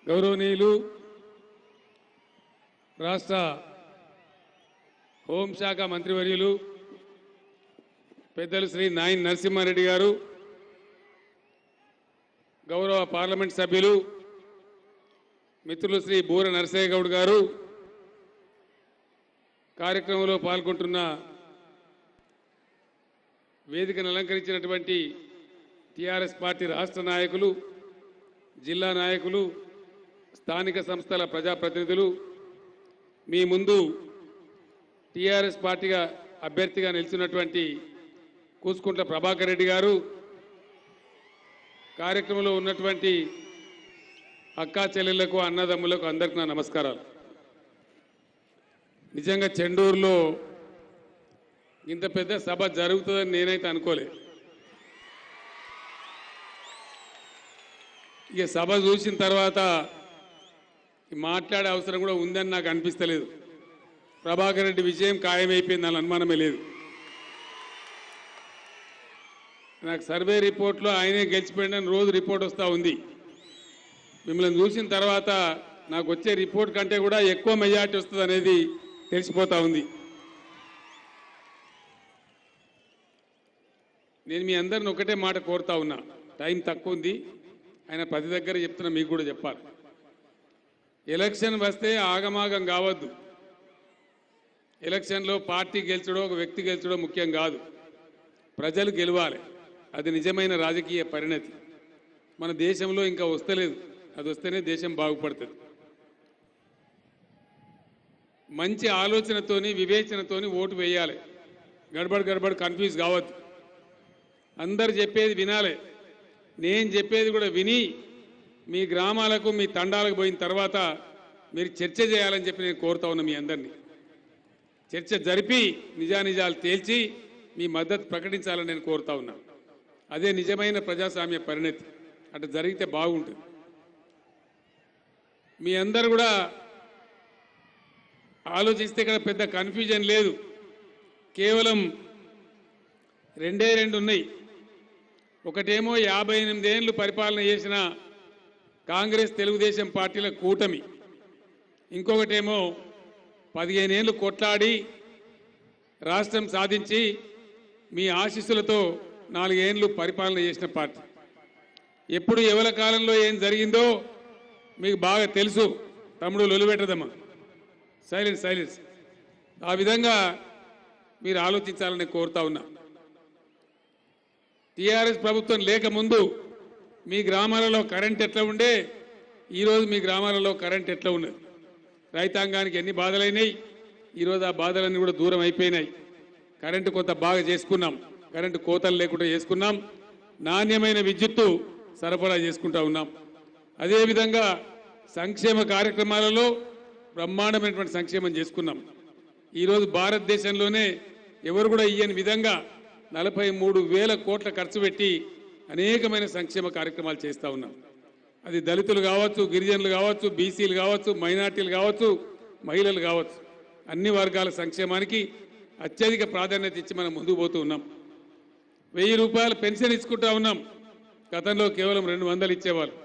గౌరవనీయులు రాష్ట్ర హోంశాఖ మంత్రివర్యులు పెద్దలు శ్రీ నాయన్ నరసింహారెడ్డి గారు, గౌరవ పార్లమెంట్ సభ్యులు మిత్రులు శ్రీ బూర నరసయ్య గౌడ్ గారు, కార్యక్రమంలో పాల్గొంటున్న వేదికను అలంకరించినటువంటి టీఆర్ఎస్ పార్టీ రాష్ట్ర నాయకులు, జిల్లా నాయకులు, స్థానిక సంస్థల ప్రజాప్రతినిధులు, మీ ముందు టీఆర్ఎస్ పార్టీగా అభ్యర్థిగా నిలిచినటువంటి కూసుకుంట్ల ప్రభాకర్ రెడ్డి గారు, కార్యక్రమంలో ఉన్నటువంటి అక్కా చెల్లెళ్లకు, అన్నదమ్ములకు అందరికీ నా నమస్కారాలు. నిజంగా చెండూరులో ఇంత పెద్ద సభ జరుగుతుందని నేనైతే అనుకోలేదు. ఇక సభ చూసిన తర్వాత మాట్లాడే అవసరం కూడా ఉందని నాకు అనిపిస్తలేదు. ప్రభాకర్ రెడ్డి విజయం ఖాయమైపోయింది, దాని అనుమానమే లేదు. నాకు సర్వే రిపోర్ట్లో ఆయనే గెలిచిపోయిందని రోజు రిపోర్ట్ వస్తూ ఉంది. మిమ్మల్ని చూసిన తర్వాత నాకు వచ్చే రిపోర్ట్ కంటే కూడా ఎక్కువ మెజార్టీ వస్తుంది అనేది తెలిసిపోతూ ఉంది. నేను మీ అందరిని ఒకటే మాట కోరుతా ఉన్నా, టైం తక్కువ ఉంది, ఆయన ప్రతి దగ్గర చెప్తున్నా, మీకు కూడా చెప్పాలి. ఎలక్షన్ వస్తే ఆగమాగం కావద్దు. ఎలక్షన్లో పార్టీ గెలిచడో ఒక వ్యక్తి గెలిచడో ముఖ్యం కాదు, ప్రజలు గెలవాలి. అది నిజమైన రాజకీయ పరిణతి. మన దేశంలో ఇంకా వస్తలేదు, అది వస్తేనే దేశం బాగుపడుతుంది. మంచి ఆలోచనతోని, వివేచనతోని ఓటు వేయాలి. గడబడ్ కన్ఫ్యూజ్ కావద్దు. అందరు చెప్పేది వినాలి, నేను చెప్పేది కూడా విని మీ గ్రామాలకు, మీ తండాలకు పోయిన తర్వాత మీరు చర్చ చేయాలని చెప్పి నేను కోరుతా ఉన్నా. మీ అందరినీ చర్చ జరిపి నిజానిజాలు తేల్చి మీ మద్దతు ప్రకటించాలని నేను కోరుతా ఉన్నా. అదే నిజమైన ప్రజాస్వామ్య పరిణతి. అటు జరిగితే బాగుంటుంది. మీ అందరు కూడా ఆలోచిస్తే ఇక్కడ పెద్ద కన్ఫ్యూజన్ లేదు. కేవలం రెండు ఉన్నాయి. ఒకటేమో 58 ఏళ్ళు పరిపాలన చేసిన కాంగ్రెస్ తెలుగుదేశం పార్టీల కూటమి, ఇంకొకటేమో 15 ఏళ్ళు కొట్లాడి రాష్ట్రం సాధించి మీ ఆశీస్సులతో 4 ఏళ్ళు పరిపాలన చేసిన పార్టీ. ఎప్పుడు ఎవరి కాలంలో ఏం జరిగిందో మీకు బాగా తెలుసు. తమ్ముడు లొలిపెట్టదమ్మా, సైలెన్స్. ఆ విధంగా మీరు ఆలోచించాలని కోరుతా ఉన్నా. టీఆర్ఎస్ ప్రభుత్వం లేకముందు మీ గ్రామాలలో కరెంట్ ఎట్లా ఉండే, ఈరోజు మీ గ్రామాలలో కరెంట్ ఎట్లా ఉన్నది, రైతాంగానికి ఎన్ని బాధలైనాయి, ఈరోజు ఆ బాధలన్నీ కూడా దూరం అయిపోయినాయి. కరెంటు కొంత బాగా చేసుకున్నాం, కరెంటు కోతలు లేకుండా చేసుకున్నాం, నాణ్యమైన విద్యుత్తు సరఫరా చేసుకుంటా ఉన్నాం. అదేవిధంగా సంక్షేమ కార్యక్రమాలలో బ్రహ్మాండమైనటువంటి సంక్షేమం చేసుకున్నాం. ఈరోజు భారతదేశంలోనే ఎవరు కూడా ఇయ్యని విధంగా 43,000 కోట్ల ఖర్చు పెట్టి అనేకమైన సంక్షేమ కార్యక్రమాలు చేస్తూ ఉన్నాం. అది దళితులు కావచ్చు, గిరిజనులు కావచ్చు, బీసీలు కావచ్చు, మైనార్టీలు కావచ్చు, మహిళలు కావచ్చు, అన్ని వర్గాల సంక్షేమానికి అత్యధిక ప్రాధాన్యత ఇచ్చి మనం ముందుకు పోతూ ఉన్నాం. 1000 రూపాయలు పెన్షన్ ఇచ్చుకుంటా ఉన్నాం. గతంలో కేవలం 200 ఇచ్చేవాళ్ళు.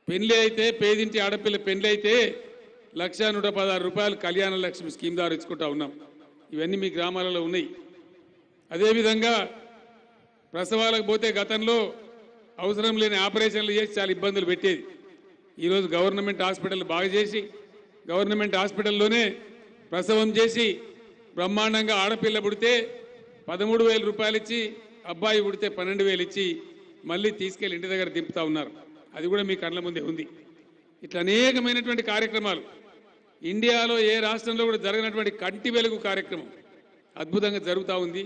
పెళ్లి అయితే, పేదింటి ఆడపిల్ల పెళ్లి అయితే 1,116 రూపాయలు కళ్యాణ లక్ష్మి స్కీమ్ ద్వారా ఇచ్చుకుంటా ఉన్నాం. ఇవన్నీ మీ గ్రామాలలో ఉన్నాయి. అదేవిధంగా ప్రసవాలకు పోతే గతంలో అవసరం లేని ఆపరేషన్లు చేసి చాలా ఇబ్బందులు పెట్టేది. ఈరోజు గవర్నమెంట్ హాస్పిటల్ బాగా చేసి, గవర్నమెంట్ హాస్పిటల్లోనే ప్రసవం చేసి, బ్రహ్మాండంగా ఆడపిల్ల పుడితే 13,000 రూపాయలు ఇచ్చి, అబ్బాయి పుడితే 12,000 ఇచ్చి మళ్ళీ తీసుకెళ్లి ఇంటి దగ్గర దింపుతా ఉన్నారు. అది కూడా మీ కళ్ళ ముందే ఉంది. ఇట్లా అనేకమైనటువంటి కార్యక్రమాలు ఇండియాలో ఏ రాష్ట్రంలో కూడా జరగనటువంటి కంటి వెలుగు కార్యక్రమం అద్భుతంగా జరుగుతూ ఉంది.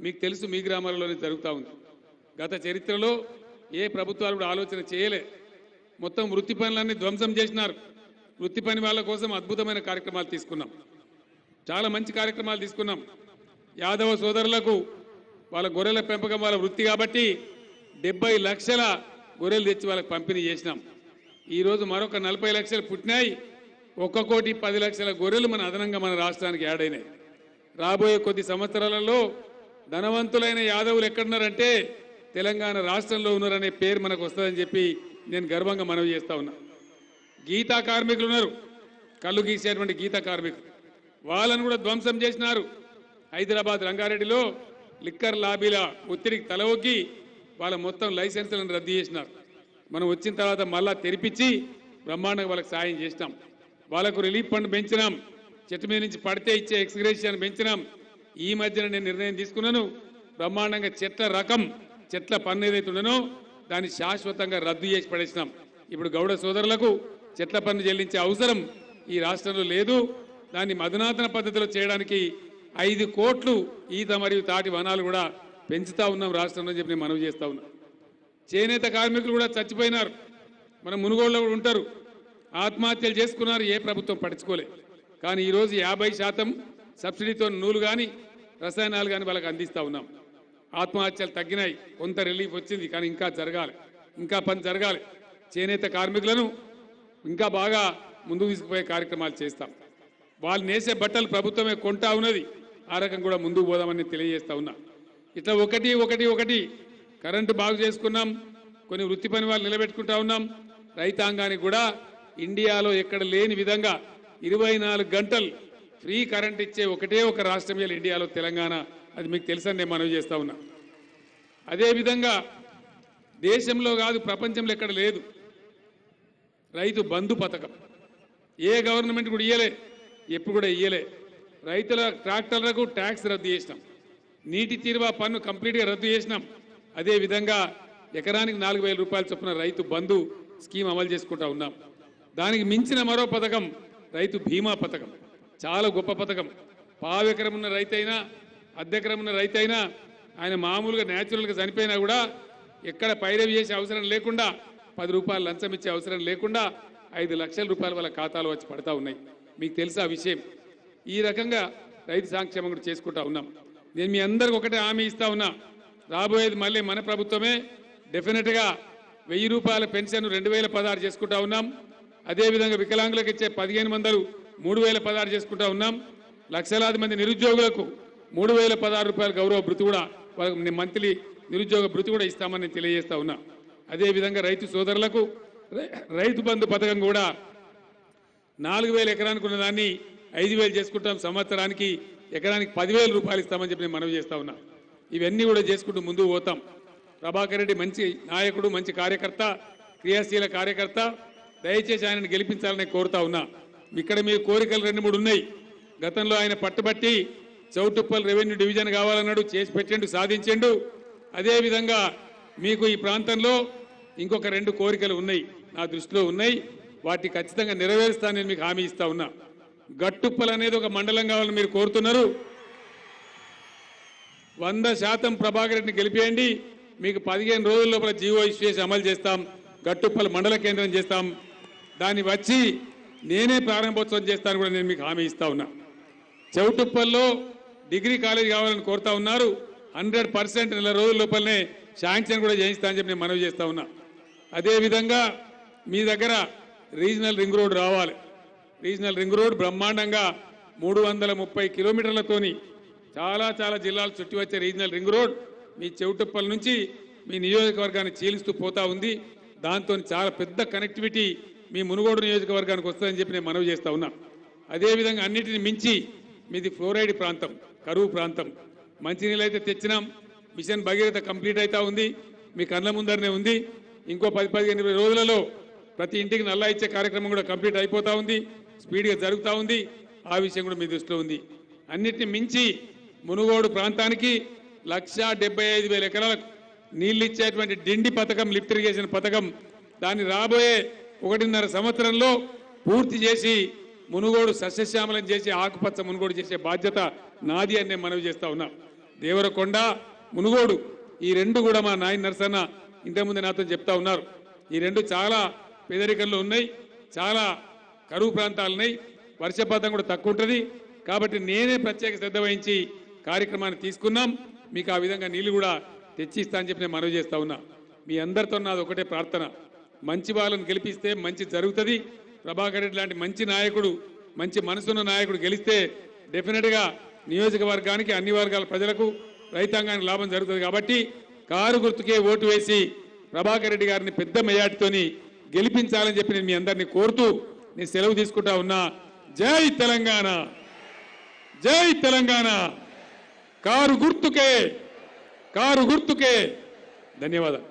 మీకు తెలుసు, మీ గ్రామాలలోనే జరుగుతూ ఉంది. గత చరిత్రలో ఏ ప్రభుత్వాలు కూడా ఆలోచన చేయలే. మొత్తం వృత్తి పనులన్నీ ధ్వంసం చేసినారు. వృత్తి పని వాళ్ళ కోసం అద్భుతమైన కార్యక్రమాలు తీసుకున్నాం. చాలా మంచి కార్యక్రమాలు తీసుకున్నాం. యాదవ సోదరులకు వాళ్ళ గొర్రెల పెంపకం వాళ్ళ వృత్తి కాబట్టి 70 లక్షల గొర్రెలు తెచ్చి వాళ్ళకి పంపిణీ చేసినాం. ఈరోజు మరొక 40 లక్షలు పుట్టినాయి. 1,10,00,000 గొర్రెలు మన అదనంగా మన రాష్ట్రానికి యాడ్ అయినాయి. రాబోయే కొద్ది సంవత్సరాలలో ధనవంతులైన యాదవులు ఎక్కడున్నారంటే తెలంగాణ రాష్ట్రంలో ఉన్నారనే పేరు మనకు వస్తుందని చెప్పి నేను గర్వంగా మనవి చేస్తా ఉన్నా. గీతా కార్మికులు ఉన్నారు, కళ్ళు గీసేటువంటి గీతా కార్మికులు, వాళ్ళను కూడా ధ్వంసం చేసినారు. హైదరాబాద్ రంగారెడ్డిలో లిక్కర్ లాబీల ఒత్తిడికి తలవొగ్గి వాళ్ళ మొత్తం లైసెన్సులను రద్దు చేసినారు. మనం వచ్చిన తర్వాత మళ్ళా తెరిపించి బ్రహ్మాండంగా వాళ్ళకి సాయం చేసినాం. వాళ్ళకు రిలీఫ్ ఫండ్ పెంచినాం, చెట్టు మీద నుంచి పడితే ఇచ్చే ఎక్స్గ్రేషియన్ పెంచినాం. ఈ మధ్యన నేను నిర్ణయం తీసుకున్నాను, బ్రహ్మాండంగా చెట్ల రకం, చెట్ల పన్ను ఏదైతే ఉండనో దాన్ని శాశ్వతంగా రద్దు చేసి పడేసినాం. ఇప్పుడు గౌడ సోదరులకు చెట్ల పన్ను చెల్లించే అవసరం ఈ రాష్ట్రంలో లేదు. దాన్ని అధునాతన పద్ధతిలో చేయడానికి 5 కోట్లు ఈత మరియు తాటి వనాలు కూడా పెంచుతా ఉన్నాం రాష్ట్రంలో చెప్పి నేను మనవి చేస్తా ఉన్నా. చేనేత కార్మికులు కూడా చచ్చిపోయినారు, మన మునుగోడులో కూడా ఉంటారు, ఆత్మహత్యలు చేసుకున్నారు, ఏ ప్రభుత్వం పట్టించుకోలే. కానీ ఈరోజు 50% సబ్సిడీతో నూలు కానీ రసాయనాలు కానీ వాళ్ళకి అందిస్తూ ఉన్నాం. ఆత్మహత్యలు తగ్గినాయి, కొంత రిలీఫ్ వచ్చింది, కానీ ఇంకా జరగాలి, ఇంకా పని జరగాలి. చేనేత కార్మికులను ఇంకా బాగా ముందుకు తీసుకుపోయే కార్యక్రమాలు చేస్తాం. వాళ్ళు నేసే బట్టలు ప్రభుత్వమే కొంటా ఉన్నది, ఆ రకం కూడా ముందుకు పోదామని తెలియజేస్తా ఉన్నా. ఇట్లా ఒకటి కరెంటు బాగు చేసుకున్నాం, కొన్ని వృత్తి పని వాళ్ళు నిలబెట్టుకుంటా ఉన్నాం. రైతాంగానికి కూడా ఇండియాలో ఎక్కడ లేని విధంగా 24 గంటలు ఫ్రీ కరెంట్ ఇచ్చే ఒకటే ఒక రాష్ట్రం ఇండియాలో తెలంగాణ. అది మీకు తెలుసని నేను మనవి చేస్తా ఉన్నా. అదేవిధంగా దేశంలో కాదు ప్రపంచంలో ఎక్కడ లేదు రైతు బంధు పథకం. ఏ గవర్నమెంట్ కూడా ఇయ్యలే, ఎప్పుడు కూడా ఇయ్యలే. రైతుల ట్రాక్టర్లకు ట్యాక్స్ రద్దు చేసినాం, నీటి తీరువా పన్ను కంప్లీట్గా రద్దు చేసినాం. అదేవిధంగా ఎకరానికి 4,000 రూపాయల చొప్పున రైతు బంధు స్కీమ్ అమలు చేసుకుంటా ఉన్నాం. దానికి మించిన మరో పథకం రైతు బీమా పథకం, చాలా గొప్ప పథకం. పావెకరం ఉన్న రైతైనా అద్దెకరం ఉన్న రైతైనా ఆయన మామూలుగా న్యాచురల్గా చనిపోయినా కూడా ఎక్కడ పైరవి చేసే అవసరం లేకుండా, 10 రూపాయలు లంచం ఇచ్చే అవసరం లేకుండా 5 లక్షల రూపాయలు వాళ్ళ ఖాతాలో వచ్చి పడతా ఉన్నాయి. మీకు తెలుసా విషయం? ఈ రకంగా రైతు సంక్షేమం కూడా చేసుకుంటా ఉన్నాం. నేను మీ అందరికి ఒకటే హామీ ఇస్తా ఉన్నా, రాబోయేది మళ్ళీ మన ప్రభుత్వమే. డెఫినెట్గా 1000 రూపాయల పెన్షన్ 2016 చేసుకుంటా ఉన్నాం. అదేవిధంగా వికలాంగులకు ఇచ్చే 1500 3016 చేసుకుంటా ఉన్నాం. లక్షలాది మంది నిరుద్యోగులకు 3016 రూపాయల గౌరవ భృతి కూడా, వాళ్ళకి మంత్లీ నిరుద్యోగ భృతి కూడా ఇస్తామని తెలియజేస్తా ఉన్నా. అదేవిధంగా రైతు సోదరులకు రైతు బంధు పథకం కూడా 4000 ఎకరానికి ఉన్న దాన్ని 5000 చేసుకుంటాం. సంవత్సరానికి ఎకరానికి 10,000 రూపాయలు ఇస్తామని చెప్పి నేను మనవి చేస్తా ఉన్నా. ఇవన్నీ కూడా చేసుకుంటూ ముందుకు పోతాం. ప్రభాకర్ రెడ్డి మంచి నాయకుడు, మంచి కార్యకర్త, క్రియాశీల కార్యకర్త. దయచేసి ఆయనను గెలిపించాలని కోరుతా ఉన్నా. ఇక్కడ మీ కోరికలు 2-3 ఉన్నాయి. గతంలో ఆయన పట్టుబట్టి చౌటుప్పల్ రెవెన్యూ డివిజన్ కావాలన్నాడు, చేసి పెట్టండు, సాధించండు. అదేవిధంగా మీకు ఈ ప్రాంతంలో ఇంకొక 2 కోరికలు ఉన్నాయి, నా దృష్టిలో ఉన్నాయి. వాటి ఖచ్చితంగా నెరవేరుస్తానని మీకు హామీ ఇస్తా ఉన్నా. గట్టుప్పల్ అనేది ఒక మండలం కావాలని మీరు కోరుతున్నారు. 100% ప్రభాకర్ రెడ్డిని గెలిపేయండి. మీకు 15 రోజుల లోపల జీవో ఇష్యూ చేసి అమలు చేస్తాం. గట్టుప్పల్ మండల కేంద్రం చేస్తాం. దాన్ని వచ్చి నేనే ప్రారంభోత్సవం చేస్తాను కూడా నేను మీకు హామీ ఇస్తా ఉన్నా. చౌటుప్పల్లో డిగ్రీ కాలేజ్ కావాలని కోరుతా ఉన్నారు. 100% నెల రోజుల లోపలనే శాంక్షన్ కూడా చేయిస్తా అని చెప్పి నేను మనవి చేస్తా ఉన్నా. అదేవిధంగా మీ దగ్గర రీజనల్ రింగ్ రోడ్ రావాలి. రీజనల్ రింగ్ రోడ్ బ్రహ్మాండంగా 330 కిలోమీటర్లతోని చాలా జిల్లాలు చుట్టి వచ్చే రీజనల్ రింగ్ రోడ్ మీ చౌటుప్పల్ నుంచి మీ నియోజకవర్గాన్ని చీలిస్తూ పోతా ఉంది. దాంతో చాలా పెద్ద కనెక్టివిటీ మీ మునుగోడు నియోజకవర్గానికి వస్తుందని చెప్పి నేను మనవి చేస్తా ఉన్నా. అదేవిధంగా అన్నిటిని మించి మీది ఫ్లోరైడ్ ప్రాంతం, కరువు ప్రాంతం. మంచినీళ్ళు అయితే తెచ్చినాం, మిషన్ భగీరథ కంప్లీట్ అవుతా ఉంది, మీ కళ్ళ ముందరనే ఉంది. ఇంకో 10-15 రోజులలో ప్రతి ఇంటికి నల్లా ఇచ్చే కార్యక్రమం కూడా కంప్లీట్ అయిపోతా ఉంది, స్పీడ్గా జరుగుతూ ఉంది. ఆ విషయం కూడా మీ దృష్టిలో ఉంది. అన్నిటిని మించి మునుగోడు ప్రాంతానికి 175,000 ఎకరాలకు నీళ్ళు ఇచ్చేటువంటి డిండి పథకం, లిఫ్ట్ ఇరిగేషన్ పథకం, దాన్ని రాబోయే 1.5 సంవత్సరంలో పూర్తి చేసి మునుగోడు సస్యశ్యామలం చేసి ఆకుపచ్చ మునుగోడు చేసే బాధ్యత నాది అని నేను మనవి చేస్తా ఉన్నా. దేవరకొండ, మునుగోడు ఈ 2 కూడా మా నాయన నరసన్న ఇంతకుముందు నాతో చెప్తా ఉన్నారు. ఈ 2 చాలా పేదరికంలో ఉన్నాయి, చాలా కరువు ప్రాంతాలు ఉన్నాయి, వర్షపాతం కూడా తక్కువ ఉంటుంది. కాబట్టి నేనే ప్రత్యేక శ్రద్ధ వహించి కార్యక్రమాన్ని తీసుకున్నాం. మీకు ఆ విధంగా నీళ్లు కూడా తెచ్చిస్తా అని చెప్పి నేను మనవి చేస్తా ఉన్నా. మీ అందరితో నాది ఒకటే ప్రార్థన, మంచి వాళ్ళని గెలిపిస్తే మంచి జరుగుతుంది. ప్రభాకర్ రెడ్డి లాంటి మంచి నాయకుడు, మంచి మనసున్న నాయకుడు గెలిస్తే డెఫినెట్గా నియోజకవర్గానికి, అన్ని వర్గాల ప్రజలకు, రైతాంగానికి లాభం జరుగుతుంది. కాబట్టి కారు గుర్తుకే ఓటు వేసి ప్రభాకర్ రెడ్డి గారిని పెద్ద మెజార్టీతోని గెలిపించాలని చెప్పి నేను మీ అందరినీ కోరుతూ నేను సెలవు తీసుకుంటా ఉన్నా. జై తెలంగాణ, జై తెలంగాణ. కారు గుర్తుకే, కారు గుర్తుకే. ధన్యవాదాలు.